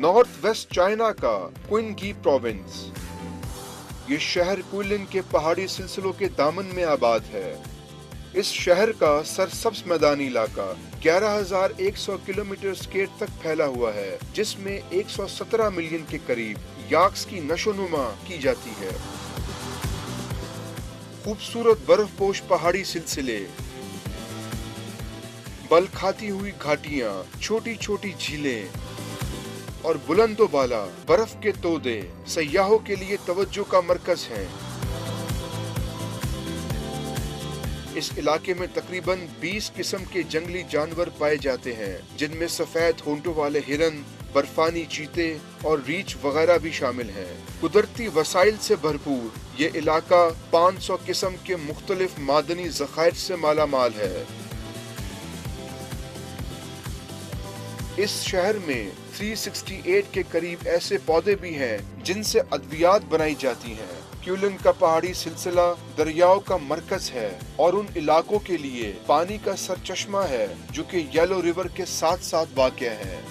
North west China का क्विनगी province. ये शहर कुइलिन के पहाड़ी सिलसिलों के दामन में आबाद है। इस शहर का सरसब्ज मैदानी इलाका 11,100 किलोमीटर स्क्वायर तक फैला हुआ है, जिसमें 117 मिलियन के करीब याक्स की नशोनुमा की जाती है। खूबसूरत बर्फपोश पहाड़ी सिलसिले, बल खाती हुई घाटियां, छोटी छोटी झीलें और बुलंदो बाला बर्फ के तोदे सयाहों के लिए तवज्जो का मरकज हैं। इस इलाके में तकरीबन 20 किस्म के जंगली जानवर पाए जाते हैं, जिनमें सफेद होंठों वाले हिरन, बर्फानी चीते और रीछ वगैरह भी शामिल हैं। कुदरती वसाइल से भरपूर ये इलाका 500 किस्म के मुख्तलिफ मादनी ज़खायर से मालामाल है। इस शहर में 368 के करीब ऐसे पौधे भी हैं जिनसे अद्वियात बनाई जाती हैं। कुइलिन का पहाड़ी सिलसिला दरियाओं का मरकज है और उन इलाकों के लिए पानी का सरचश्मा है जो कि येलो रिवर के साथ साथ वाक़या है।